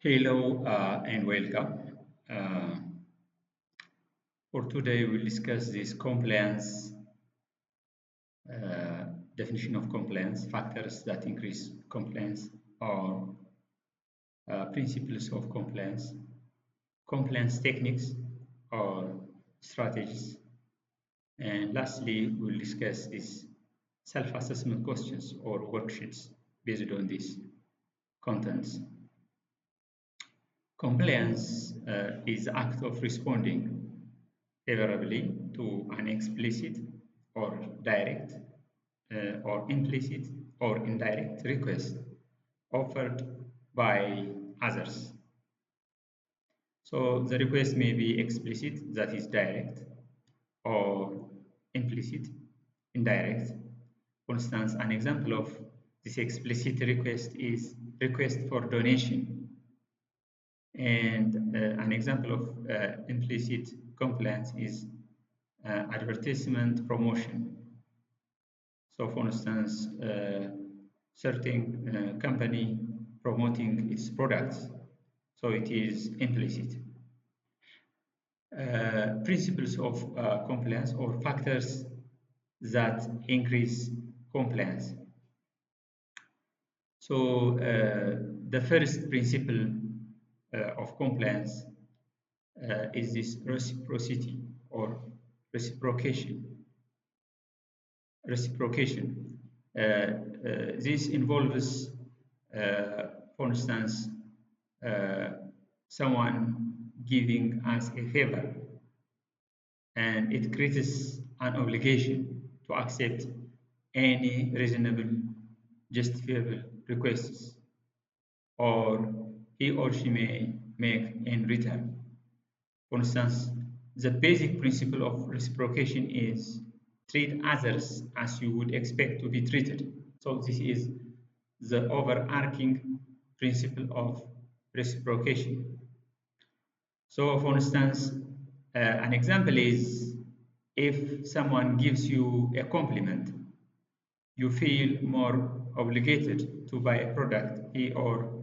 Hello and welcome. For today, we'll discuss this compliance uh, definition of compliance, factors that increase compliance, or principles of compliance, compliance techniques or strategies, and lastly, we'll discuss these self-assessment questions or worksheets based on these contents. Compliance is the act of responding favorably to an explicit or direct or implicit or indirect request offered by others. So the request may be explicit, that is direct, or implicit, indirect. For instance, an example of this explicit request is request for donation. And an example of implicit compliance is advertisement promotion. So, for instance, certain company promoting its products, so it is implicit. Principles of compliance or factors that increase compliance. So, the first principle of compliance is this reciprocity or reciprocation. Reciprocation. This involves, for instance, uh, someone giving us a favor, and it creates an obligation to accept any reasonable, justifiable requests, or he or she may make in return. For instance, the basic principle of reciprocation is treat others as you would expect to be treated. So this is the overarching principle of reciprocation. So for instance, an example is if someone gives you a compliment, you feel more obligated to buy a product he or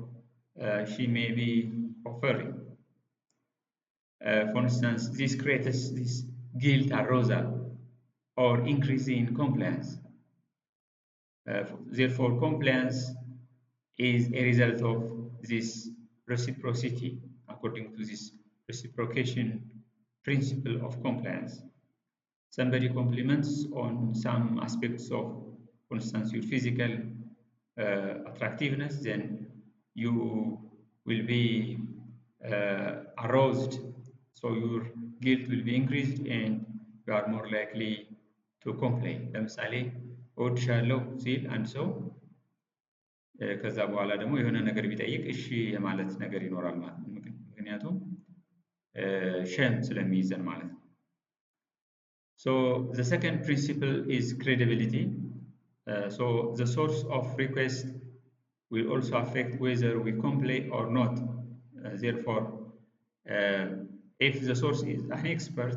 she may be offering. For instance, this creates this guilt arousal or increase in compliance. Therefore, compliance is a result of this reciprocity according to this reciprocation principle of compliance. Somebody compliments on some aspects of, for instance, your physical attractiveness, then you will be aroused, so your guilt will be increased and you are more likely to complain. ለምሳሌ እወድሻለሁ ሲል አንድ ሰው ከዛ በኋላ ደግሞ የሆነ ነገር ቢጠይቅ እሺ የማለት ነገር ይኖራል ማለት ነው። ምክንያቱም ሸም ስለሚይዘን ማለት ነው። So the second principle is credibility. So the source of request will also affect whether we comply or not. Therefore, if the source is an expert,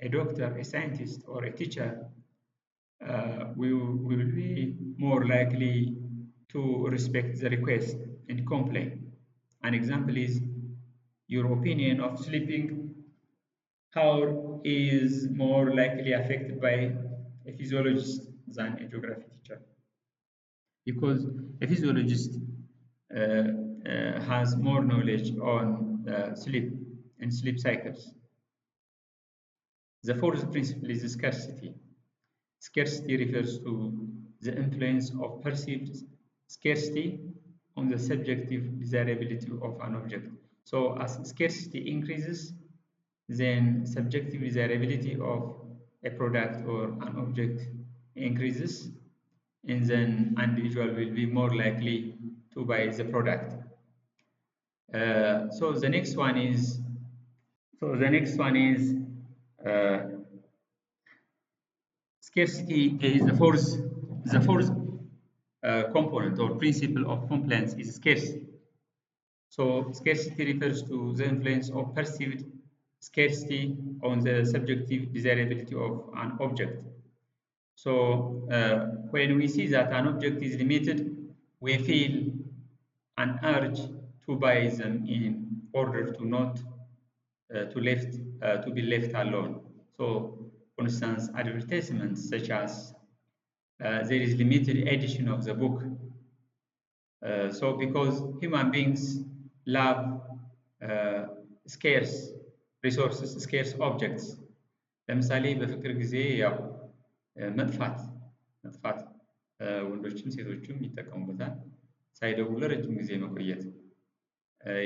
a doctor, a scientist, or a teacher, we will be more likely to respect the request and comply. An example is your opinion of sleeping hour is more likely affected by a physiologist than a geography teacher, because a physiologist has more knowledge on sleep and sleep cycles. The fourth principle is scarcity. Scarcity refers to the influence of perceived scarcity on the subjective desirability of an object. So as scarcity increases, then subjective desirability of a product or an object increases, and then an individual will be more likely to buy the product. So the next one is uh, scarcity is the fourth component or principle of compliance is scarcity. So scarcity refers to the influence of perceived scarcity on the subjective desirability of an object. So when we see that an object is limited, we feel an urge to buy them in order to not to be left alone. So, for instance, advertisements such as there is limited edition of the book. So, because human beings love uh, scarce resources, scarce objects. ለምሳሌ በፍቅር ጊዜ ያው መጥፋት መጥፋት ወንዶችም ሴቶችም ይጠቀሙበታል። ሳይደውሉ ለረጅም ጊዜ መቆየት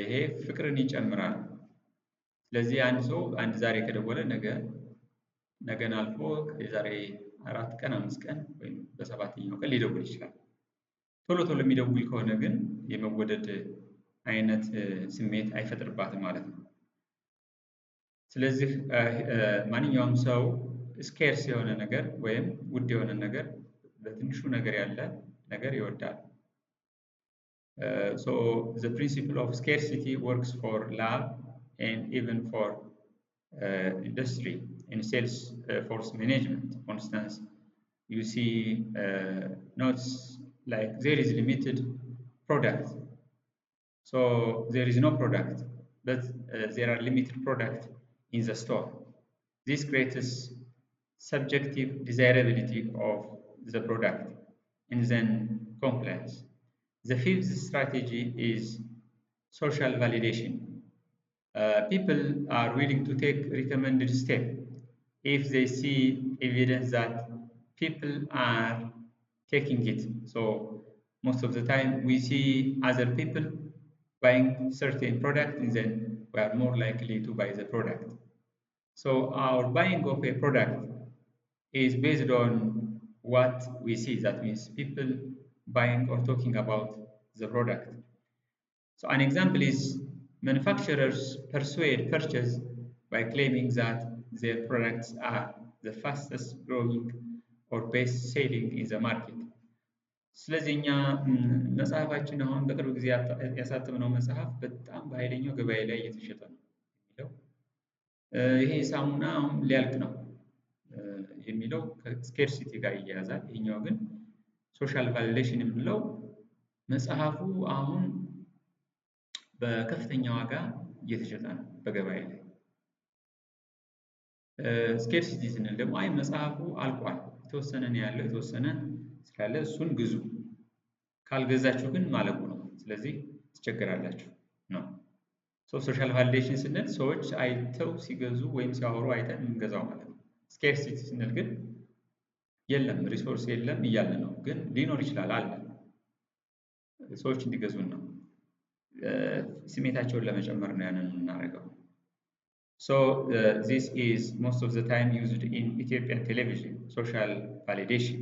ይሄ ፍቅርን ይጨምራል። ስለዚህ አንድ ሰው አንድ ዛሬ ከደወለ ነገን አልፎ የዛሬ 4 ቀን 5 ቀን ወይም በሰባተኛው ቀን ሊደውል ይችላል። ቶሎ ቶሎ የሚደውል ከሆነ ግን የመወደድ አይነት ስሜት አይፈጥርባትም ማለት ነው። ስለዚህ ማንኛውም ሰው ስኬርስ የሆነ ነገር ወይም ውድ የሆነ ነገር በትንሹ ነገር ያለ ነገር ይወዳል። So the principle of scarcity works for love and even for industry in sales force management. For instance, you see notes like there is limited product. So there is no product, but there are limited product in the store. This creates subjective desirability of the product and then compliance. The fifth strategy is social validation. People are willing to take recommended step if they see evidence that people are taking it. So most of the time we see other people buying certain product and then we are more likely to buy the product. So our buying of a product is based on what we see. That means people buying or talking about the product. So an example is manufacturers persuade purchase by claiming that their products are the fastest growing or best selling in the market. ስለዚህ እኛ መጽሐፋችን አሁን በቅርብ ጊዜ ያሳተምነው መጽሐፍ በጣም በኃይለኛው ገበያ ላይ እየተሸጠ ነው የሚለው ይሄ ሳሙና አሁን ሊያልቅ ነው የሚለው ከስኬርሲቲ ጋር ይያያዛል። ይሄኛው ግን ሶሻል ቫሊዴሽን የምንለው መጽሐፉ አሁን በከፍተኛ ዋጋ እየተሸጠ ነው በገበያ ላይ። ስኬርሲቲ ስንል ደግሞ አይ መጽሐፉ አልቋል፣ የተወሰነ ነው ያለው፣ የተወሰነ ስላለ እሱን ግዙ፣ ካልገዛችሁ ግን ማለቁ ነው፣ ስለዚህ ትቸገራላችሁ ነው። ሶሻል ቫሊዴሽን ስንል ሰዎች አይተው ሲገዙ ወይም ሲያወሩ አይተን የምንገዛው ማለት ነው። ስኬርሲቲ ስንል ግን የለም ሪሶርስ የለም እያለ ነው፣ ግን ሊኖር ይችላል አለ፣ ሰዎች እንዲገዙን ነው፣ ስሜታቸውን ለመጨመር ነው ያንን የምናደርገው። So this is most of the time used in Ethiopian television, social validation.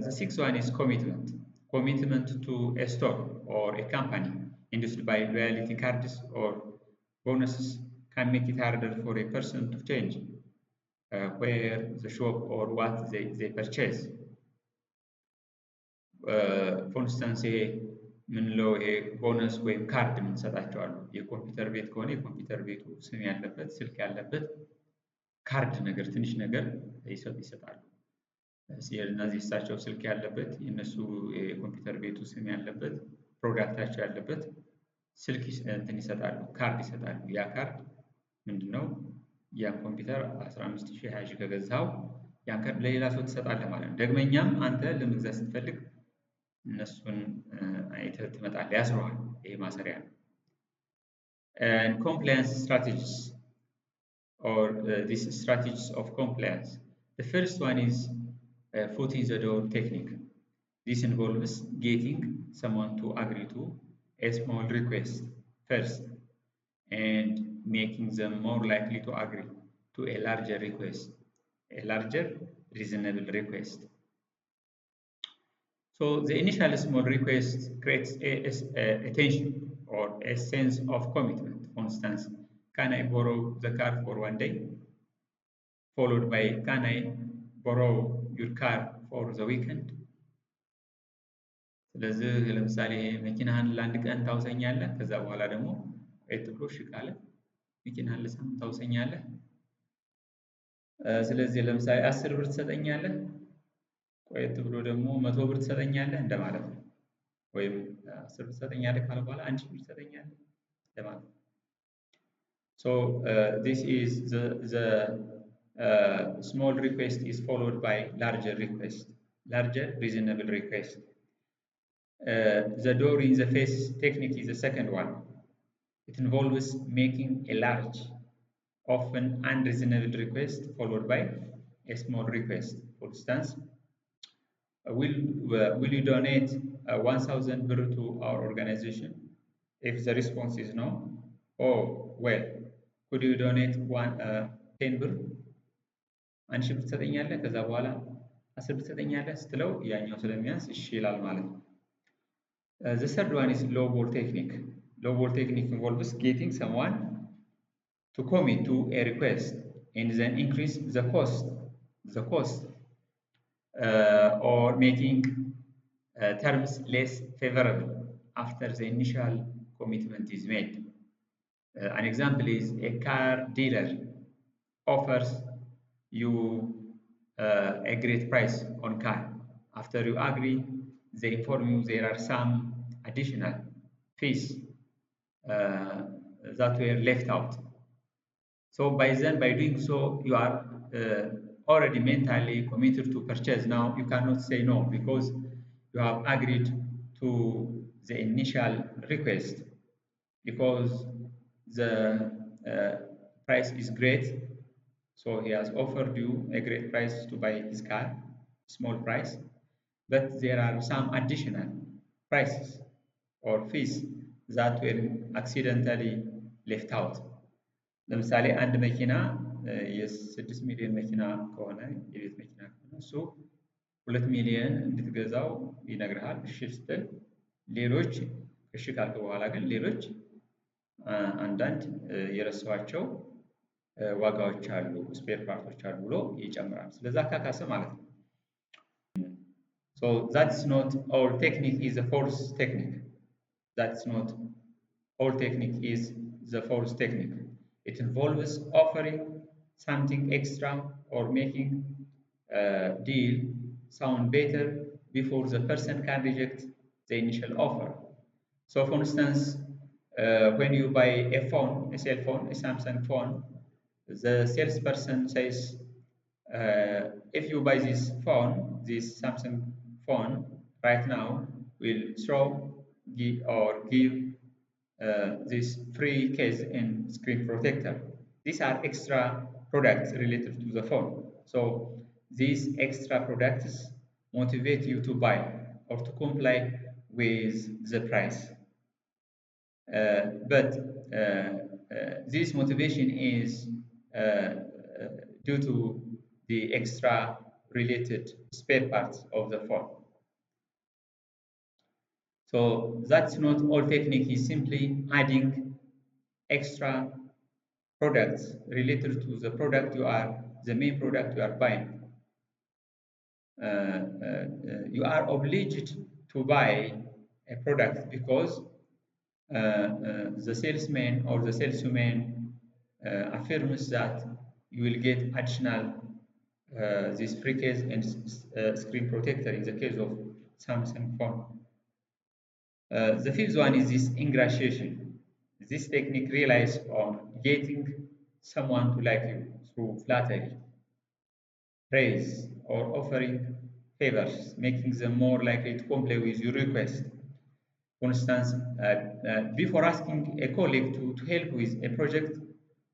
The sixth one is commitment. Commitment to a store or a company induced by loyalty cards or bonuses can make it harder for a person to change where the shop or what they purchase. For instance, ምንለው ይሄ ቦነስ ወይም ካርድ የምንሰጣቸው አሉ። የኮምፒውተር ቤት ከሆነ የኮምፒውተር ቤቱ ስም ያለበት ስልክ ያለበት ካርድ ነገር ትንሽ ነገር ይሰጣሉ። እነዚህ እሳቸው ስልክ ያለበት የነሱ የኮምፒውተር ቤቱ ስም ያለበት ፕሮዳክታቸው ያለበት ስልክ እንትን ይሰጣሉ፣ ካርድ ይሰጣሉ። ያ ካርድ ምንድነው? ያ ኮምፒውተር 15000 20 ከገዛው ያን ካርድ ለሌላ ሰው ትሰጣለህ ማለት ነው። ደግመኛም አንተ ለመግዛት ስትፈልግ እነሱን አይተህ ትመጣለህ፣ ያስሩሃል። ይሄ ማሰሪያ ነው። And compliance strategies or these strategies of compliance. The first one is foot in the door technique. This involves getting someone to agree to a small request first and making them more likely to agree to a larger request, a larger reasonable request. So the initial small request creates a tension or a sense of commitment. For instance, can I borrow the car for 1 day? Followed by, can I borrow your car for the weekend? ስለዚህ ለምሳሌ መኪናህን ለአንድ ቀን ታውሰኛለህ፣ ከዛ በኋላ ደግሞ ቆየት ብሎ እሺ ካለ መኪናህን ለሳምንት ታውሰኛለህ። ስለዚህ ለምሳሌ 10 ብር ትሰጠኛለህ፣ ቆየት ብሎ ደግሞ 100 ብር ትሰጠኛለህ እንደማለት ነው። ወይም 10 ብር ትሰጠኛለህ ካለ በኋላ 1000 ብር ትሰጠኛለህ ለማለት ነው። So this is the small request is followed by larger request, larger reasonable request. The door in the face technique is the second one. It involves making a large, often unreasonable request followed by a small request. For instance, will you donate 1,000 birr to our organization? If the response is no, oh well, could you donate 10 ብር? 1000 ብር ትሰጠኛለህ? ከዛ በኋላ 10 ብር ትሰጠኛለህ ስትለው ያኛው ስለሚያንስ እሺ ይላል ማለት ነው። The third one is low ball technique. Low ball technique involves getting someone to commit to a request and then increase the cost, or making terms less favorable after the initial commitment is made. An example is a car dealer offers you a great price on car. After you agree, they inform you there are some additional fees that were left out. So by doing so, you are already mentally committed to purchase. Now you cannot say no because you have agreed to the initial request, because the price is great. So he has offered you a great price to buy his car, small price, but there are some additional prices or fees that were accidentally left out. ለምሳሌ አንድ መኪና የ6 ሚሊዮን መኪና ከሆነ የቤት መኪና ከሆነ እሱ 2 ሚሊዮን እንድትገዛው ይነግርሃል። እሺ ስትል ሌሎች እሺ ካልክ በኋላ ግን ሌሎች አንዳንድ የረሳኋቸው ዋጋዎች አሉ፣ ስፔር ፓርቶች አሉ ብሎ ይጨምራል። ስለዛ ካካሰ ማለት ነው። So that's not all technique is a false technique. That's not all technique is the false technique. It involves offering something extra or making a deal sound better before the person can reject the initial offer. So for instance, when you buy a phone, a cell phone, a Samsung phone, the salesperson says, if you buy this phone, this Samsung phone right now, will give this free case and screen protector. These are extra products related to the phone. So these extra products motivate you to buy or to comply with the price. But this motivation is due to the extra related spare parts of the phone. So that's not all technique, is simply adding extra products related to the product the main product you are buying. You are obliged to buy a product because the salesman or the saleswoman affirms that you will get additional this free case and screen protector in the case of Samsung phone. The fifth one is this ingratiation. This technique relies on getting someone to like you through flattery, praise, or offering favors, making them more likely to comply with your request. For instance, before asking a colleague to help with a project,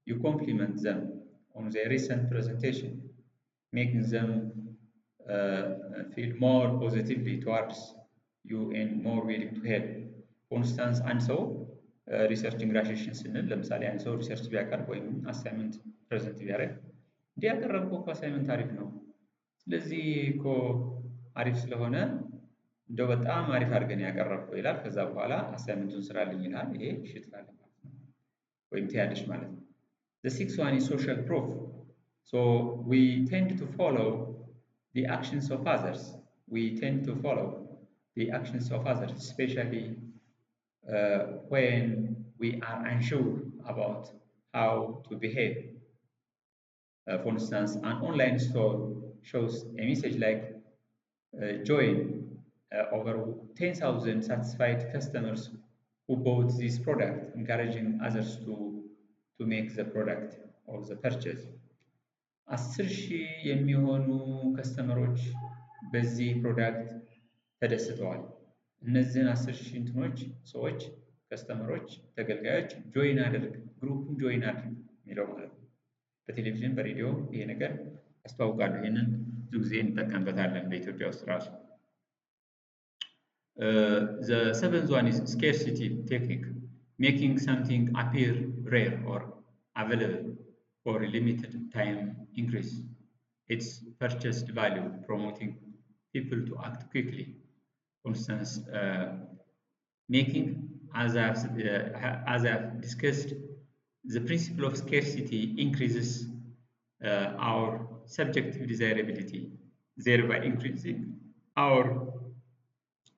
you compliment them on their recent presentation, making them feel more positively towards you and more willing to help. For instance, አንድ ሰው ሪሰርች ኢንግራሽን ስንል ለምሳሌ አንድ ሰው ሪሰርች ቢያቀርብ ወይም አሳይመንት ፕሬዘንት ቢያደርግ እንዲህ ያቀረብከው እኮ አሳይመንት አሪፍ ነው፣ ስለዚህ እኮ አሪፍ ስለሆነ እንደው በጣም አሪፍ አድርገን ያቀረብከው ይላል። ከዛ በኋላ አሳይመንቱን ስራልኝ ይላል። ይሄ እሺ ትላለህ ማለት ነው ወይም ትያለሽ ማለት ነው። The sixth one is social proof. So we tend to follow the actions of others. We tend to follow the actions of others, especially when we are unsure about how to behave. For instance, an online store shows a message like join over 10,000 satisfied customers who bought this product, encouraging others to make the product or the purchase. 10,000 የሚሆኑ ከስተመሮች በዚህ ፕሮዳክት ተደስተዋል። እነዚህን 10,000 እንትኖች ሰዎች ከስተመሮች ተገልጋዮች ጆይን አድርግ ግሩፑን ጆይን አድርግ የሚለው ማለት ነው። በቴሌቪዥን በሬዲዮ ይሄ ነገር ያስተዋውቃሉ። ይሄንን ብዙ ጊዜ እንጠቀምበታለን በኢትዮጵያ ውስጥ ራሱ። The seventh one is scarcity technique, making something appear rare or available for a limited time increase its purchased value, promoting people to act quickly. For instance, making, as I've discussed, the principle of scarcity increases our subjective desirability, thereby increasing our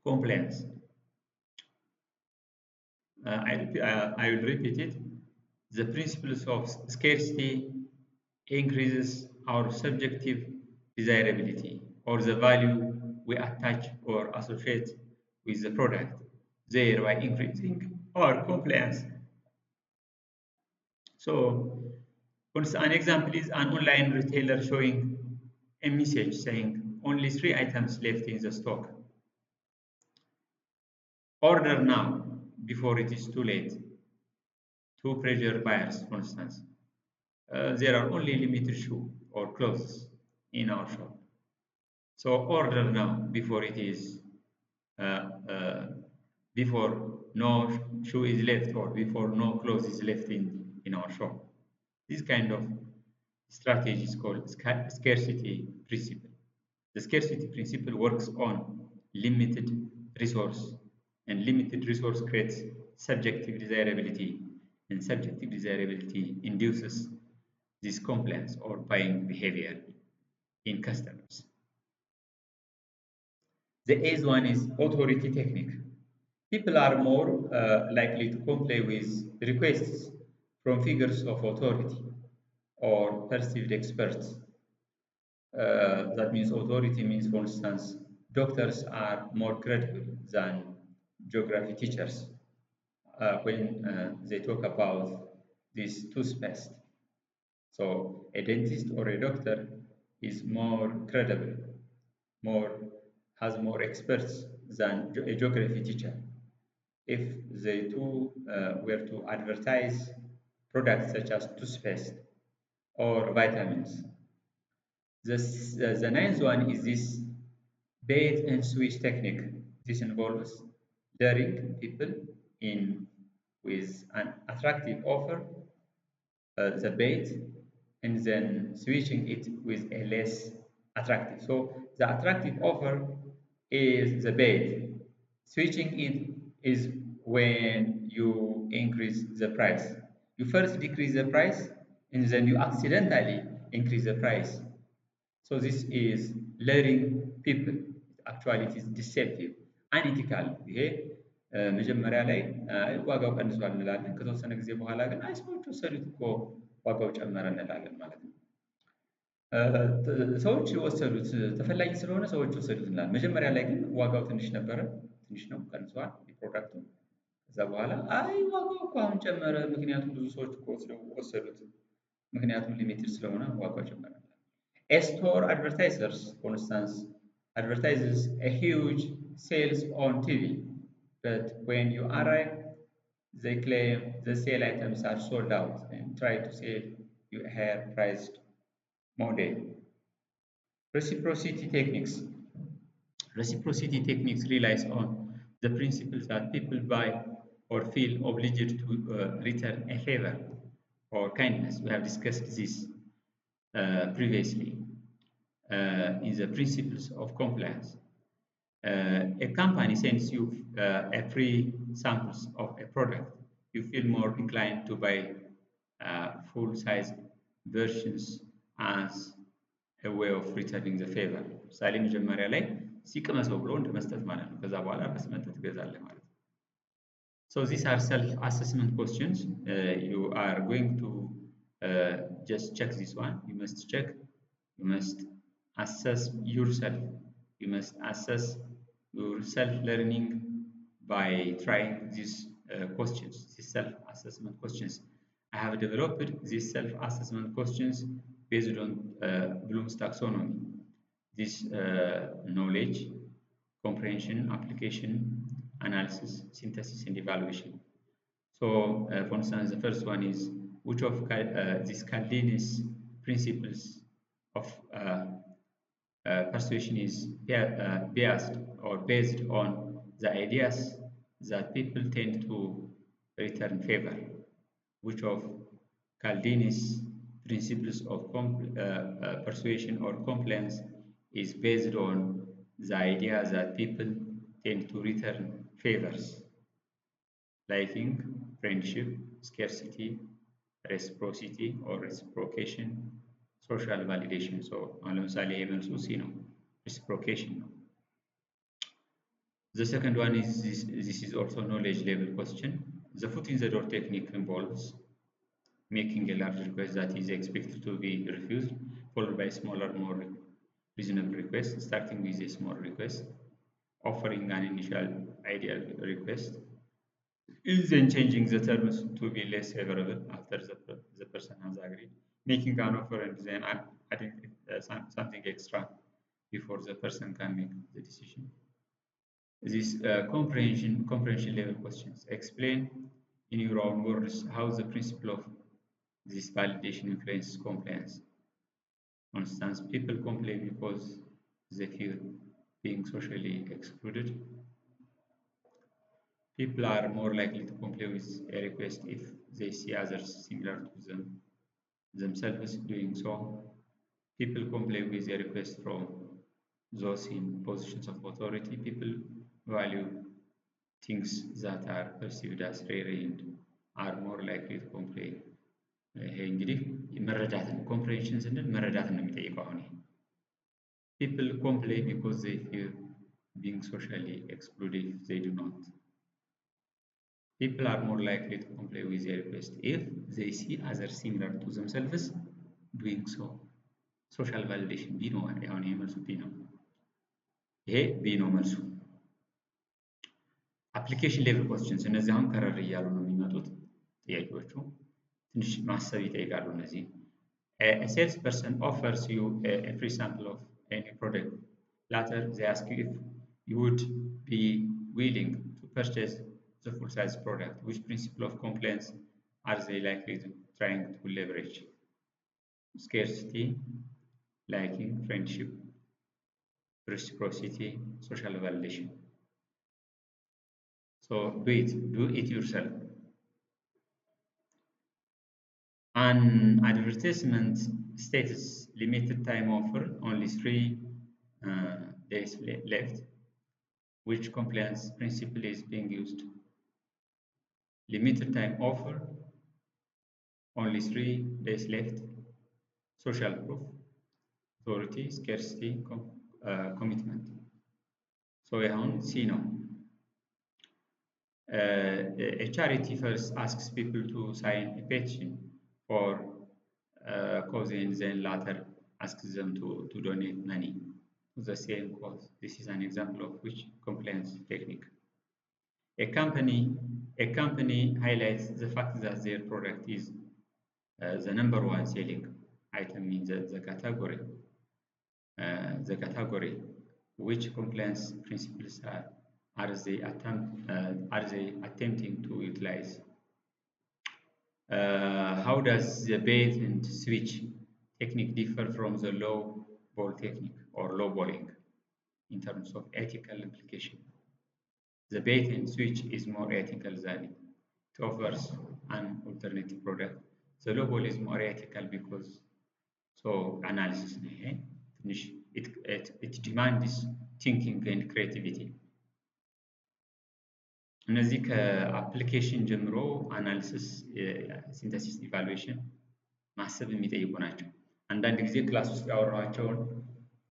compliance. I will repeat it. The principles of scarcity increases our subjective desirability or the value we attach or associate with the product, thereby increasing our compliance. So, an example is an online retailer showing a message saying only 3 items left in the stock. Order now before it is too late. To pressure buyers, for instance. There are only limited shoes or clothes in our shop. So order now before it is before no shoe is left or before no clothes is left in our shop. This kind of strategy is called scarcity principle. The scarcity principle works on limited resource, and limited resource creates subjective desirability, and subjective desirability induces this compliance or buying behavior in customers. The eighth one is authority technique. People are more likely to comply with requests from figures of authority or perceived experts. That means authority means, for instance, doctors are more credible than geography teachers when they talk about this toothpaste. So a dentist or a doctor is more credible, has more experts than a geography teacher. If they two were to advertise products such as toothpaste or vitamins. The ninth one is this bait and switch technique. This involves luring people in with an attractive offer, the bait, and then switching it with a less attractive. So the attractive offer is the bait. Switching it is when you increase the price. You first decrease the price and then you accidentally increase the price. So this is luring people. Actually, it is deceptive, unethical. ይሄ መጀመሪያ ላይ ዋጋው ቀንሷል እንላለን። ከተወሰነ ጊዜ በኋላ ግን አይ ሰዎች ወሰዱት እኮ ዋጋው ጨመረ እንላለን ማለት ነው። ሰዎች ወሰዱት ተፈላጊ ስለሆነ ሰዎች ወሰዱት እንላለን። መጀመሪያ ላይ ግን ዋጋው ትንሽ ነበረ፣ ትንሽ ነው ቀንሷል የፕሮዳክቱ። ከዛ በኋላ አይ ዋጋው እኮ አሁን ጨመረ፣ ምክንያቱም ብዙ ሰዎች እኮ ወሰዱት፣ ምክንያቱም ሊሚትድ ስለሆነ ዋጋው ጨመረ። A store advertisers, for instance, advertises a huge sales on TV, but when you arrive, they claim the sale items are sold out and try to sell you a higher priced model. Reciprocity techniques. Reciprocity techniques relies on the principle that people buy or feel obliged to return a favor or kindness. We have discussed this previously in the principles of compliance. A company sends you a free samples of a product. You feel more inclined to buy full-size versions as a way of returning the favor. ምሳሌ መጀመሪያ ላይ ሲቅመሰው ብሎ እንደመስጠት ማለት ነው። ከዛ በኋላ በስመጥት ትገዛለህ ማለት ነው። So these are self-assessment questions. You are going to just check this one. You must check. You must assess yourself. You must assess your self-learning by trying these questions, these self-assessment questions. I have developed these self-assessment questions based on Bloom's taxonomy. This knowledge, comprehension, application, analysis, synthesis, and evaluation. So, for instance, the first one is which of these Caldini's principles of persuasion is biased or based on the ideas that people tend to return favor, which of Caldini's principles of persuasion or compliance is based on the idea that people tend to return favors, liking, friendship, scarcity, reciprocity or reciprocation, social validation. So አሁን ለምሳሌ ይሄ መልሱ ሲ ነው፣ reciprocation ነው። The second one is this is also knowledge level question. The foot in the door technique involves making a large request that is expected to be refused, followed by a smaller, more reasonable request, starting with a small request, offering an initial ideal request, is then changing the terms to be less favorable after the person has agreed, making an offer and then adding something extra before the person can make the decision. These comprehension level questions explain in your own words how the principle of this validation influences compliance. For instance, people complain because they fear being socially excluded. People are more likely to comply with a request if they see others similar to themselves doing so. People comply with a request from those in positions of authority. People value things that are perceived as rare and are more likely to comply. ይሄ እንግዲህ መረዳትን ኮምፕሬንሽን ስንል መረዳትን ነው የሚጠይቀው። አሁን people complain because they fear being socially excluded if they do not. People are more likely to comply with their request if they see others similar to themselves doing so. Social validation B ነው። አሁን ይሄ መልሱ B ነው። ይሄ B ነው መልሱ። application level questions እነዚህ አሁን ከረር እያሉ ነው የሚመጡት ጥያቄዎቹ ትንሽ ማሰብ ይጠይቃሉ እነዚህ። A salesperson offers you a free sample of any product. Later, they ask you if you would be willing to purchase the full-size product. Which principle of compliance are they likely trying to leverage? Scarcity, liking, friendship, reciprocity, social validation. So do it yourself. An advertisement status limited time offer, only 3 days left. Which compliance principle is being used? Limited time offer, only 3 days left, social proof, authority, scarcity, commitment. So around C now. A charity first asks people to sign a petition for cause and then later asks them to donate money to the same cause. This is an example of which compliance technique. A company highlights the fact that their product is the number one selling item in the category. Which compliance principles are they attempting to utilize? How does the bait and switch technique differ from the low ball technique or low balling in terms of ethical implication? The bait and switch is more ethical than it offers an alternative product. The low ball is more ethical because so analysis it demands thinking and creativity. እነዚህ ከአፕሊኬሽን ጀምሮ አናሊሲስ፣ ሲንተሲስ፣ ኢቫሉዌሽን ማሰብ የሚጠይቁ ናቸው። አንዳንድ ጊዜ ክላስ ውስጥ ያወራኋቸውን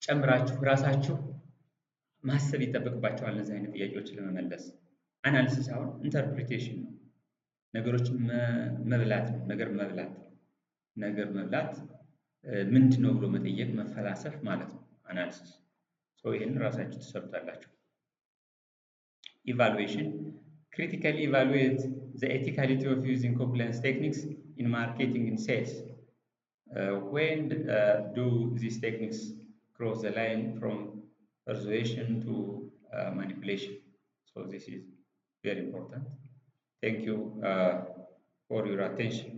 ጨምራችሁ ራሳችሁ ማሰብ ይጠበቅባቸዋል እነዚህ አይነት ጥያቄዎችን ለመመለስ። አናሊሲስ አሁን ኢንተርፕሪቴሽን ነው። ነገሮችን መብላት ነው። ነገር መብላት ምንድን ነው ብሎ መጠየቅ፣ መፈላሰፍ ማለት ነው አናሊሲስ። ይህን ራሳችሁ ትሰሩታላችሁ። evaluation. Critically evaluate the ethicality of using compliance techniques in marketing and sales. When do these techniques cross the line from persuasion to manipulation? So this is very important. Thank you for your attention.